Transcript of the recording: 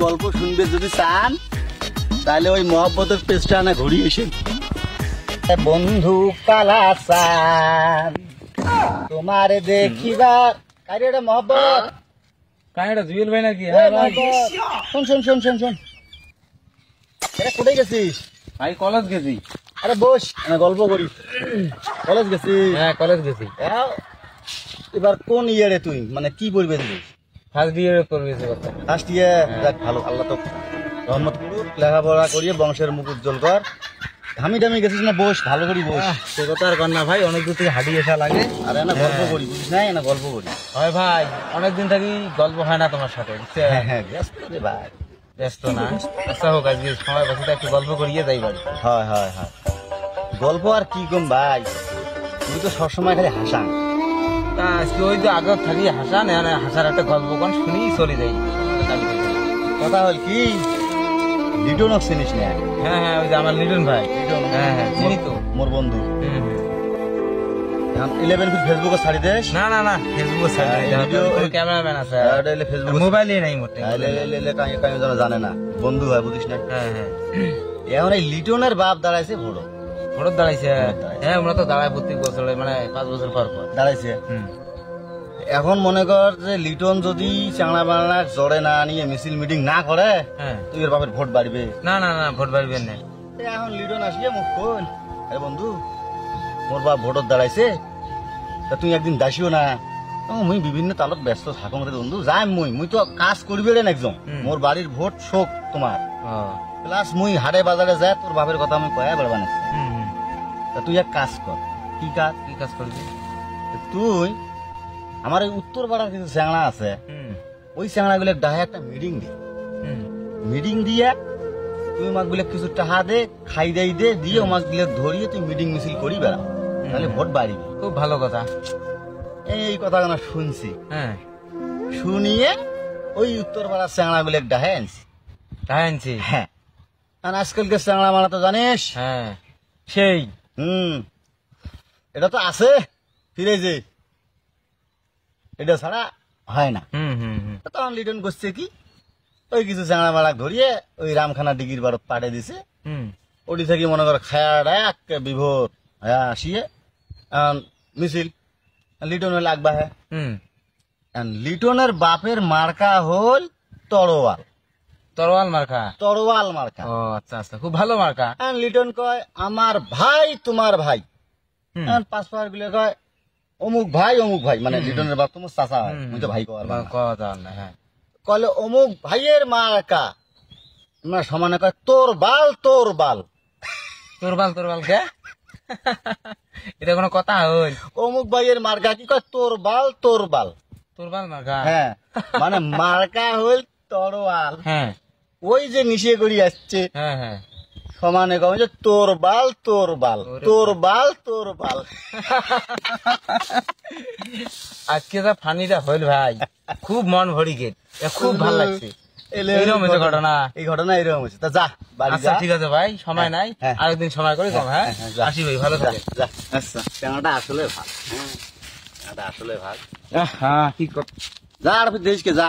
গল্প শুনবে যদি চান তাহলে ওই মহব্বতের পেজটা আনা ঘুরিয়ে এসে বন্ধু কালাসান তোমার দেখিবার কারে এটা মহব্বত কাহিনীটা জুয়েল ভাই নাকি? হ্যাঁ ভাই। শোন শোন শোন শোন শোন এটা কোথায় গেছিস? ভাই কলেজ গেছি। আরে বস গল্প করি। কলেজ গেছিস? হ্যাঁ কলেজ গেছি। এবার কোন ইয়ারে তুই মানে কি পড়বে তুই? ফার্স্ট ইয়ারে পড়বে কথা। First year? যাক ভালো, আল্লাহ তো রহমত করুক, লেখাপড়া করিয়ে বংশের মুখ উজ্জ্বল কর। ঘামি টামি গেছিস না? বস, ভালো করি বস। সে কথা আর কর না ভাই, অনেক দূর থেকে হাঁটি আসা লাগে। আরে না গল্প করি, বুঝিস নাই না গল্প করি। হয় ভাই, অনেকদিন থাকি গল্প হয় না তোমার সাথে। হ্যাঁ হ্যাঁ ব্যস্ত রে ভাই। ব্যস্ত না? আচ্ছা হোক, আজকে সময় বসে একটু গল্প করিয়ে যাই বাড়ি। হয় হয় হয়, গল্প আর কি কম ভাই, তুই তো সবসময় খালি হাসান। তা আজকে ওই যে আগে থাকি হাসান, হাসার একটা গল্প কোন শুনি চলে যাই। কথা হল কি, লিটনক চিনিস না? হ্যাঁ হ্যাঁ, ওই যে আমার লিটন ভাই। হ্যাঁ হ্যাঁ চিনি তো, মোর বন্ধু। 11 ফিট ফেসবুকে ছাড়ি দেশ? না না না, ফেসবুকে ক্যামেরাম্যান আছে, মোবাইলে নাই মোটে। জানে না, বন্ধু হয় বুঝিস না? হ্যাঁ হ্যাঁ। এখন এই লিটনের বাপ দাঁড়াইছে ভোট ভোট দাঁড়াইছে। হ্যাঁ ওরা তো দাঁড়ায় প্রত্যেক বছর, মানে 5 বছর পর পর দাঁড়াইছে। এখন মনে কর যে লিটন যদি চাংড়া বাংলা জড়ে না নিয়ে মিছিল মিটিং না করে, তুই এর বাপের ভোট বাড়বে না? না না, ভোট বাড়বে না। এখন লিটন আসিয়ে মুখ খোল, আরে বন্ধু মোর বাপ ভোটত দাঁড়াইছে, তা তুই একদিন দাসিও না। মুই বিভিন্ন তালত ব্যস্ত থাকো মতে বন্ধু, যাই মুই তো কাজ করবি রে একজন, মোর বাড়ির ভোট শোক তোমার, প্লাস মুই হাটে বাজারে যায় তোর বাপের কথা আমি কয়া বেড়া বানাচ্ছি। তা তুই এক কাজ কর। কি কাজ? কি কাজ করবি? তুই আমার এই উত্তর পাড়ার কিছু চ্যাংড়া আছে, ওই চ্যাংড়া গুলো ডাহে একটা মিটিং দে। মিটিং দিয়ে তুই মাক গুলো কিছু টাকা দে, খাই দাই দে, দিয়ে মাক গুলো ধরিয়ে তুই মিটিং মিছিল করি বেড়া, তাহলে ভোট বাড়িবি। খুব ভালো কথা। এই কথা না শুনছি, শুনিয়ে ওই উত্তর পাড়ার চ্যাংড়া গুলো ডাহে আনছি। হ্যাঁ, আর আজকালকার চ্যাংড়া মারা তো জানিস। হ্যাঁ সেই এটা তো আছে ফিরে যে, এটা ছাড়া হয় না। তখন লিটন করছে কি, ওই কিছু চ্যাংড়া মারা ধরিয়ে ওই রামখানা ডিগির বারত পাঠিয়ে দিছে। ওটি থেকে মনে কর খায়াটা বিভোর হ্যাঁ আসিয়ে মিছিল লিটন হলে আগবা। হ্যাঁ লিটনের বাপের মার্কা হল তরোয়াল। তরোয়াল মার্কা? তরোয়াল মার্কা। ও আচ্ছা আচ্ছা, খুব ভালো মার্কা। লিটন কয় আমার ভাই তোমার ভাই, পাঁচপাড়ার গুলো কয় অমুক ভাই মানে লিটনের বাপ তোমার চাচা হয়, মুই তো ভাই কলে অমুক ভাইয়ের মার্কা সমানে কয় তোর বাল তোর বাল। তোর বাল তোর বাল কে? এটা কোনো কথা হল? অমুক ভাইয়ের মার্কা কি কয় তোর বাল তোর বাল। তোর বাল মার্কা? হ্যাঁ, মানে মার্কা হল তরোয়াল। হ্যাঁ, ওই যে নিশে করি আসছে। হ্যাঁ হ্যাঁ, সমানে কয় যে তোর বাল তোর বাল, তোর বাল তোর বাল। আজকে যা ফানিটা হইল ভাই, খুব মন ভরি গে, খুব ভালো লাগছে। এরকম হয়েছে ঘটনা? এই ঘটনা এরকম হয়েছে। তা যা বাড়ি যা। ঠিক আছে ভাই, সময় নাই, আরেকদিন সময় করে কম। হ্যাঁ আসি ভাই, ভালো থাকে। আচ্ছা, চ্যাংড়াটা আসলে ভালো। হ্যাঁ আসলে ভালো। হ্যাঁ কি কর, যা আর দেশকে যা।